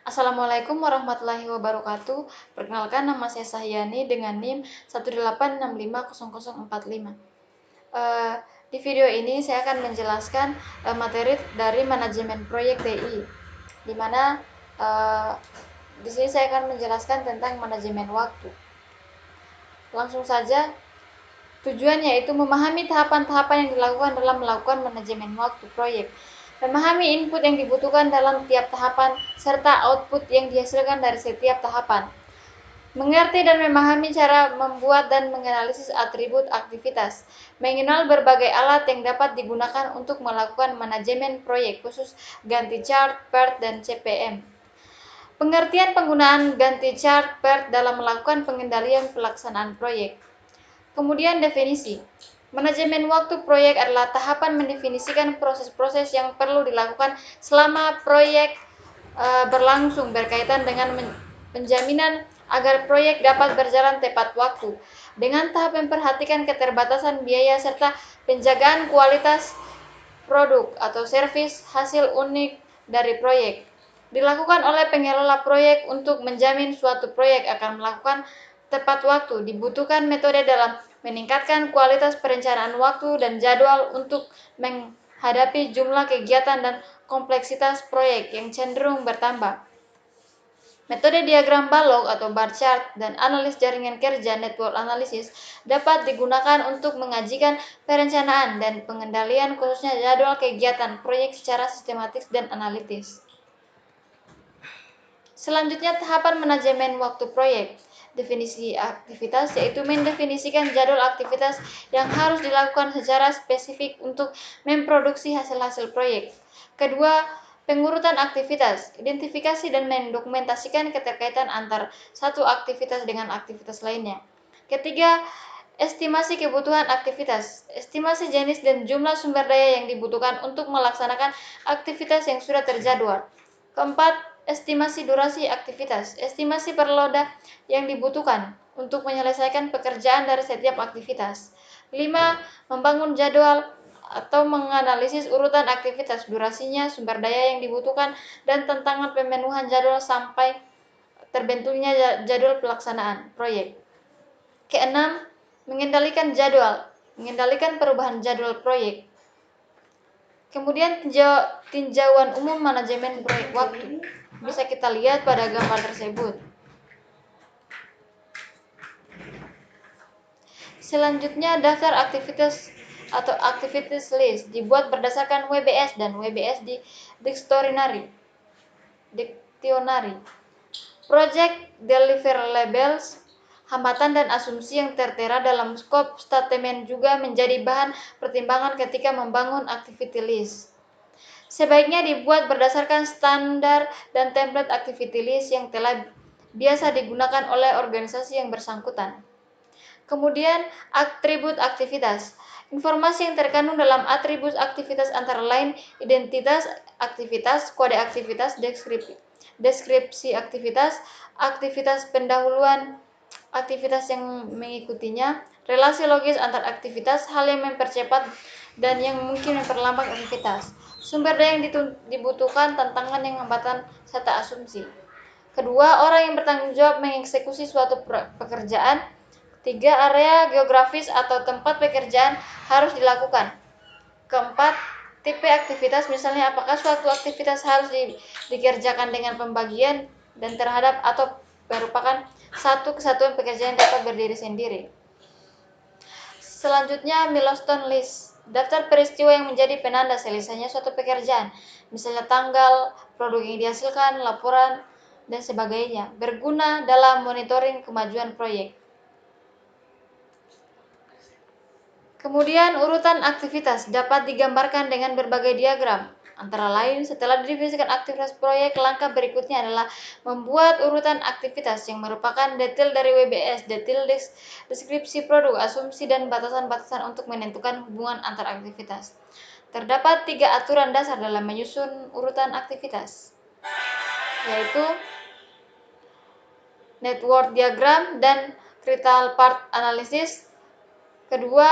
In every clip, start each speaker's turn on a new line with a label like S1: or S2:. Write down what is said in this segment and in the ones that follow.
S1: Assalamualaikum warahmatullahi wabarakatuh. Perkenalkan, nama saya Sahyani dengan NIM 186500045. Di video ini saya akan menjelaskan materi dari manajemen proyek TI, di mana di sini saya akan menjelaskan tentang manajemen waktu. Langsung saja, tujuannya yaitu memahami tahapan-tahapan yang dilakukan dalam melakukan manajemen waktu proyek, memahami input yang dibutuhkan dalam tiap tahapan, serta output yang dihasilkan dari setiap tahapan, mengerti dan memahami cara membuat dan menganalisis atribut aktivitas, mengenal berbagai alat yang dapat digunakan untuk melakukan manajemen proyek, khusus Gantt chart, PERT, dan CPM. Pengertian penggunaan Gantt chart, PERT dalam melakukan pengendalian pelaksanaan proyek. Kemudian definisi. Manajemen waktu proyek adalah tahapan mendefinisikan proses-proses yang perlu dilakukan selama proyek berlangsung berkaitan dengan penjaminan agar proyek dapat berjalan tepat waktu, dengan tahap memperhatikan keterbatasan biaya serta penjagaan kualitas produk atau servis hasil unik dari proyek. Dilakukan oleh pengelola proyek untuk menjamin suatu proyek akan melakukan tepat waktu. Dibutuhkan metode dalam meningkatkan kualitas perencanaan waktu dan jadwal untuk menghadapi jumlah kegiatan dan kompleksitas proyek yang cenderung bertambah. Metode diagram balok atau bar chart dan analis jaringan kerja network analysis dapat digunakan untuk mengajikan perencanaan dan pengendalian khususnya jadwal kegiatan proyek secara sistematis dan analitis. Selanjutnya, tahapan manajemen waktu proyek. Definisi aktivitas yaitu mendefinisikan jadwal aktivitas yang harus dilakukan secara spesifik untuk memproduksi hasil-hasil proyek. Kedua, pengurutan aktivitas, identifikasi dan mendokumentasikan keterkaitan antar satu aktivitas dengan aktivitas lainnya. Ketiga, estimasi kebutuhan aktivitas, estimasi jenis dan jumlah sumber daya yang dibutuhkan untuk melaksanakan aktivitas yang sudah terjadwal. Keempat, estimasi durasi aktivitas, estimasi per loda yang dibutuhkan untuk menyelesaikan pekerjaan dari setiap aktivitas. 5. Membangun jadwal atau menganalisis urutan aktivitas, durasinya, sumber daya yang dibutuhkan, dan tantangan pemenuhan jadwal sampai terbentuknya jadwal pelaksanaan proyek. Keenam, mengendalikan jadwal, mengendalikan perubahan jadwal proyek. Kemudian tinjauan umum manajemen proyek waktu bisa kita lihat pada gambar tersebut. Selanjutnya, daftar aktivitas atau activities list dibuat berdasarkan WBS dan WBS di Dictionary. Project deliverables, hambatan dan asumsi yang tertera dalam skop statement juga menjadi bahan pertimbangan ketika membangun activity list. Sebaiknya dibuat berdasarkan standar dan template activity list yang telah biasa digunakan oleh organisasi yang bersangkutan. Kemudian, atribut aktivitas. Informasi yang terkandung dalam atribut aktivitas antara lain identitas aktivitas, kode aktivitas, deskripsi aktivitas, aktivitas pendahuluan, aktivitas yang mengikutinya, relasi logis antar aktivitas, hal yang mempercepat dan yang mungkin memperlambat aktivitas, sumber daya yang dibutuhkan, tantangan yang hambatan, serta asumsi. Kedua, orang yang bertanggung jawab mengeksekusi suatu pekerjaan. 3. Area geografis atau tempat pekerjaan harus dilakukan. Keempat, tipe aktivitas, misalnya apakah suatu aktivitas harus dikerjakan dengan pembagian dan terhadap atau merupakan satu kesatuan pekerjaan dapat berdiri sendiri. Selanjutnya, milestone list, daftar peristiwa yang menjadi penanda selesainya suatu pekerjaan, misalnya tanggal, produk yang dihasilkan, laporan, dan sebagainya, berguna dalam monitoring kemajuan proyek. Kemudian, urutan aktivitas dapat digambarkan dengan berbagai diagram. Antara lain, setelah didefinisikan aktivitas proyek, langkah berikutnya adalah membuat urutan aktivitas yang merupakan detail dari WBS, detail deskripsi produk, asumsi, dan batasan-batasan untuk menentukan hubungan antar aktivitas. Terdapat 3 aturan dasar dalam menyusun urutan aktivitas, yaitu network diagram dan critical path analysis. Kedua,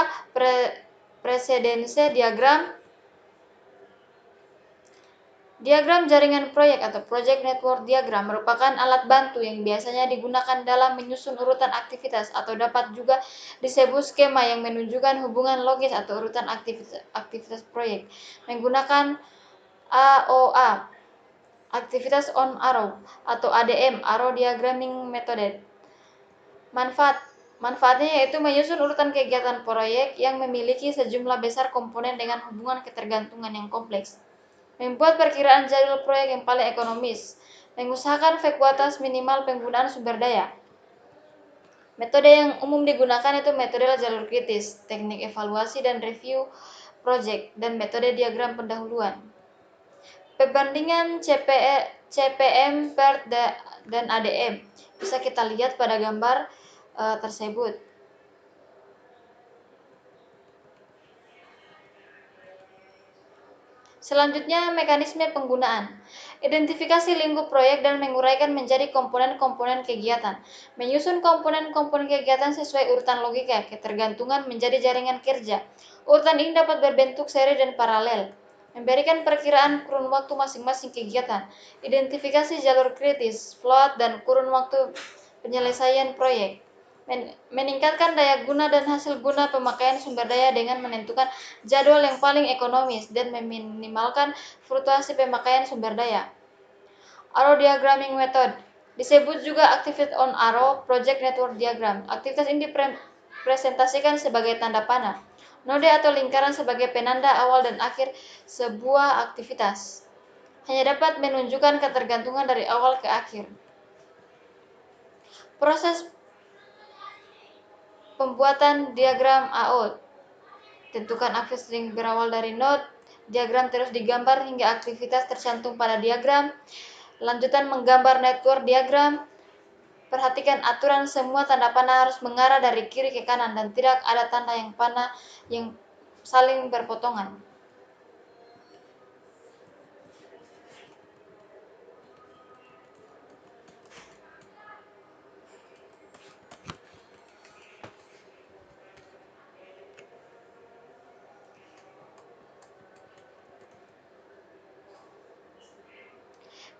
S1: precedence diagram. Diagram jaringan proyek atau Project Network Diagram merupakan alat bantu yang biasanya digunakan dalam menyusun urutan aktivitas atau dapat juga disebut skema yang menunjukkan hubungan logis atau urutan aktivitas proyek menggunakan AOA, Activities on Arrow, atau ADM, Arrow Diagramming Method. Manfaatnya yaitu menyusun urutan kegiatan proyek yang memiliki sejumlah besar komponen dengan hubungan ketergantungan yang kompleks, membuat perkiraan jadwal proyek yang paling ekonomis, mengusahakan frekuentas minimal penggunaan sumber daya. Metode yang umum digunakan itu metode jalur kritis, teknik evaluasi dan review proyek, dan metode diagram pendahuluan. Perbandingan CPM, PERT, dan ADM bisa kita lihat pada gambar tersebut. Selanjutnya, mekanisme penggunaan. Identifikasi lingkup proyek dan menguraikan menjadi komponen-komponen kegiatan. Menyusun komponen-komponen kegiatan sesuai urutan logika, ketergantungan menjadi jaringan kerja. Urutan ini dapat berbentuk seri dan paralel. Memberikan perkiraan kurun waktu masing-masing kegiatan. Identifikasi jalur kritis, float, dan kurun waktu penyelesaian proyek. Meningkatkan daya guna dan hasil guna pemakaian sumber daya dengan menentukan jadwal yang paling ekonomis dan meminimalkan fluktuasi pemakaian sumber daya. Arrow Diagramming Method disebut juga Activity on Arrow Project Network Diagram. Aktivitas ini dipresentasikan sebagai tanda panah, node atau lingkaran sebagai penanda awal dan akhir sebuah aktivitas. Hanya dapat menunjukkan ketergantungan dari awal ke akhir. Proses pembuatan diagram AO. Tentukan aktivitas yang berawal dari node. Diagram terus digambar hingga aktivitas tercantum pada diagram. Lanjutan menggambar network diagram. Perhatikan aturan semua tanda panah harus mengarah dari kiri ke kanan dan tidak ada tanda yang panah yang saling berpotongan.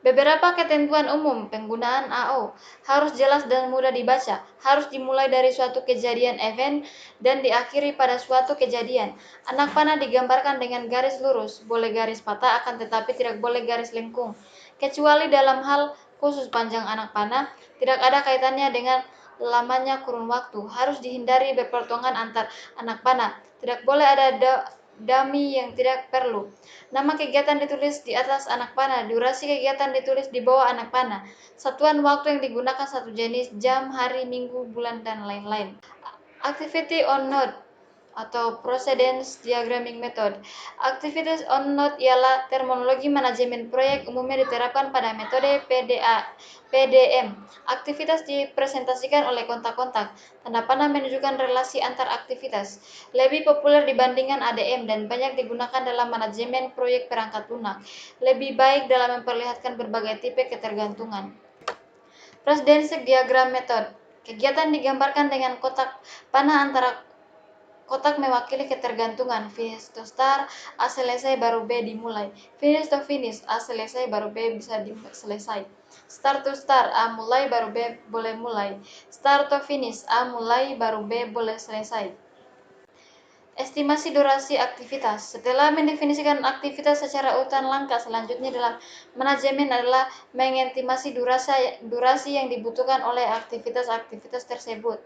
S1: Beberapa ketentuan umum penggunaan AO harus jelas dan mudah dibaca, harus dimulai dari suatu kejadian event dan diakhiri pada suatu kejadian. Anak panah digambarkan dengan garis lurus, boleh garis patah akan tetapi tidak boleh garis lengkung. Kecuali dalam hal khusus panjang anak panah, tidak ada kaitannya dengan lamanya kurun waktu. Harus dihindari berpotongan antar anak panah. Tidak boleh ada dummy yang tidak perlu. Nama kegiatan ditulis di atas anak panah, durasi kegiatan ditulis di bawah anak panah, satuan waktu yang digunakan satu jenis, jam, hari, minggu, bulan, dan lain-lain. Activity on node atau Precedence Diagramming Method. Activities on node ialah terminologi manajemen proyek umumnya diterapkan pada metode PDM. Aktivitas dipresentasikan oleh kontak-kontak. Tanda panah menunjukkan relasi antar aktivitas. Lebih populer dibandingkan ADM dan banyak digunakan dalam manajemen proyek perangkat lunak. Lebih baik dalam memperlihatkan berbagai tipe ketergantungan. Precedence Diagram Method. Kegiatan digambarkan dengan kotak panah antara kotak mewakili ketergantungan. Finish to start, A selesai baru B dimulai. Finish to finish, A selesai baru B bisa selesai. Start to start, A mulai baru B boleh mulai. Start to finish, A mulai baru B boleh selesai. Estimasi durasi aktivitas. Setelah mendefinisikan aktivitas secara urutan, langkah selanjutnya dalam manajemen adalah mengestimasi durasi yang dibutuhkan oleh aktivitas-aktivitas tersebut.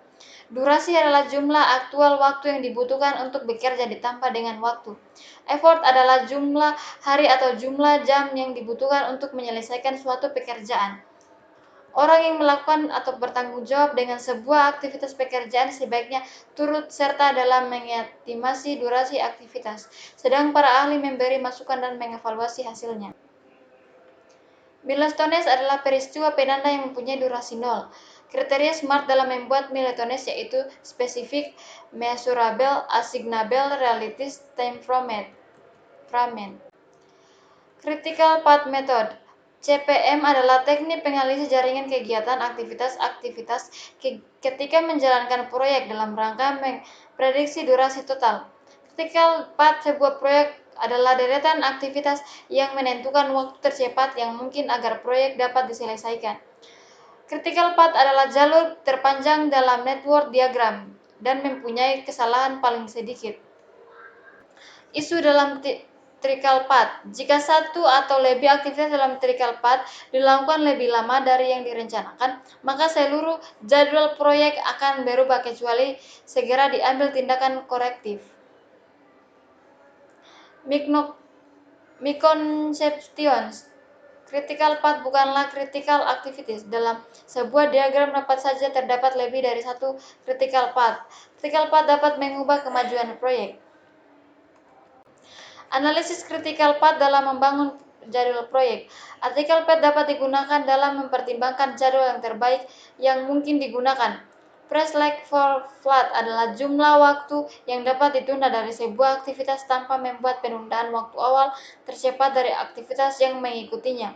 S1: Durasi adalah jumlah aktual waktu yang dibutuhkan untuk bekerja ditambah dengan waktu. Effort adalah jumlah hari atau jumlah jam yang dibutuhkan untuk menyelesaikan suatu pekerjaan. Orang yang melakukan atau bertanggung jawab dengan sebuah aktivitas pekerjaan sebaiknya turut serta dalam mengestimasi durasi aktivitas, sedang para ahli memberi masukan dan mengevaluasi hasilnya. Milestones adalah peristiwa penanda yang mempunyai durasi nol. Kriteria SMART dalam membuat milestones yaitu specific, measurable, assignable, realistic, time framed. Critical Path Method CPM adalah teknik penganalisis jaringan kegiatan aktivitas ketika menjalankan proyek dalam rangka memprediksi durasi total. Critical path sebuah proyek adalah deretan aktivitas yang menentukan waktu tercepat yang mungkin agar proyek dapat diselesaikan. Critical path adalah jalur terpanjang dalam network diagram dan mempunyai kesalahan paling sedikit. Isu dalam critical path. Jika satu atau lebih aktivitas dalam critical path dilakukan lebih lama dari yang direncanakan, maka seluruh jadwal proyek akan berubah kecuali segera diambil tindakan korektif. Misconceptions. Critical path bukanlah critical activities. Dalam sebuah diagram dapat saja terdapat lebih dari satu critical path. Critical path dapat mengubah kemajuan proyek. Analisis critical path dalam membangun jadwal proyek. Critical path dapat digunakan dalam mempertimbangkan jadwal yang terbaik yang mungkin digunakan. Press lag for flat adalah jumlah waktu yang dapat ditunda dari sebuah aktivitas tanpa membuat penundaan waktu awal tercepat dari aktivitas yang mengikutinya.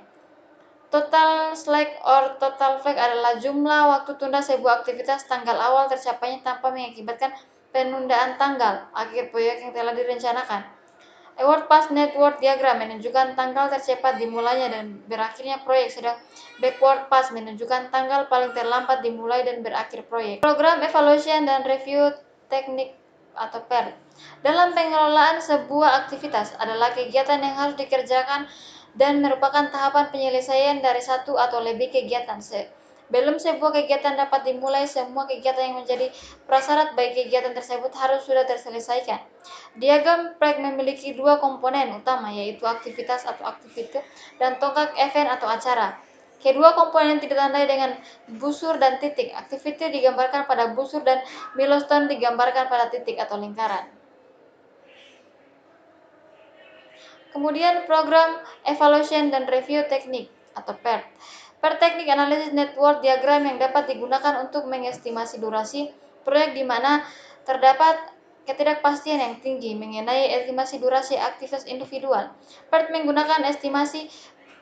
S1: Total slack or total flag adalah jumlah waktu tunda sebuah aktivitas tanggal awal tercapainya tanpa mengakibatkan penundaan tanggal akhir proyek yang telah direncanakan. Forward Path Network Diagram menunjukkan tanggal tercepat dimulainya dan berakhirnya proyek, sedang Backward Path menunjukkan tanggal paling terlambat dimulai dan berakhir proyek. Program Evaluation dan Review Teknik atau PER. Dalam pengelolaan sebuah aktivitas adalah kegiatan yang harus dikerjakan dan merupakan tahapan penyelesaian dari satu atau lebih kegiatan. Belum sebuah kegiatan dapat dimulai, semua kegiatan yang menjadi prasyarat bagi kegiatan tersebut harus sudah terselesaikan. Diagram PEG memiliki dua komponen utama, yaitu aktivitas atau aktivitas dan tonggak event atau acara. Kedua komponen ditandai dengan busur dan titik. Aktivitas digambarkan pada busur dan milestone digambarkan pada titik atau lingkaran. Kemudian program Evaluation dan Review Teknik atau PER. Per teknik analisis network diagram yang dapat digunakan untuk mengestimasi durasi proyek di mana terdapat ketidakpastian yang tinggi mengenai estimasi durasi aktivitas individual. PERT menggunakan estimasi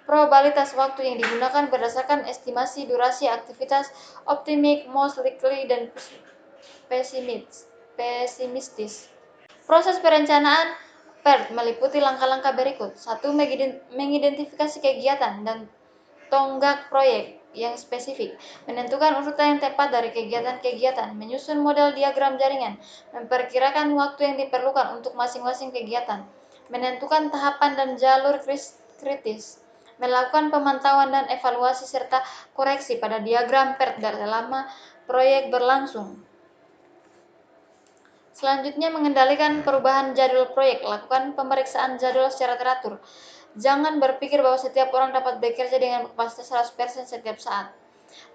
S1: probabilitas waktu yang digunakan berdasarkan estimasi durasi aktivitas optimistic, most likely, dan pesimistis. Proses perencanaan PERT meliputi langkah-langkah berikut. 1. Mengidentifikasi kegiatan dan tonggak proyek yang spesifik, menentukan urutan yang tepat dari kegiatan-kegiatan, menyusun model diagram jaringan, memperkirakan waktu yang diperlukan untuk masing-masing kegiatan, menentukan tahapan dan jalur kritis, melakukan pemantauan dan evaluasi serta koreksi pada diagram PERT selama proyek berlangsung. Selanjutnya, mengendalikan perubahan jadwal proyek. Lakukan pemeriksaan jadwal secara teratur. Jangan berpikir bahwa setiap orang dapat bekerja dengan kapasitas 100% setiap saat.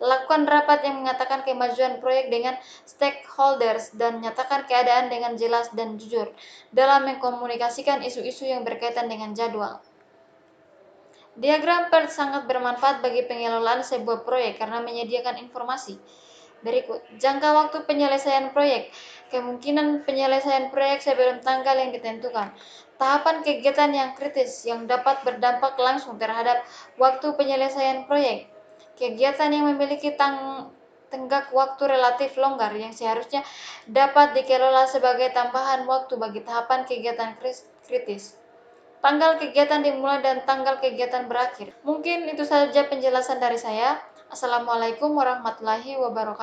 S1: Lakukan rapat yang mengatakan kemajuan proyek dengan stakeholders dan nyatakan keadaan dengan jelas dan jujur dalam mengkomunikasikan isu-isu yang berkaitan dengan jadwal. Diagram PERT sangat bermanfaat bagi pengelolaan sebuah proyek karena menyediakan informasi berikut. Jangka waktu penyelesaian proyek. Kemungkinan penyelesaian proyek sebelum tanggal yang ditentukan. Tahapan kegiatan yang kritis yang dapat berdampak langsung terhadap waktu penyelesaian proyek. Kegiatan yang memiliki tenggat waktu relatif longgar yang seharusnya dapat dikelola sebagai tambahan waktu bagi tahapan kegiatan kritis. Tanggal kegiatan dimulai dan tanggal kegiatan berakhir. Mungkin itu saja penjelasan dari saya. Assalamualaikum warahmatullahi wabarakatuh.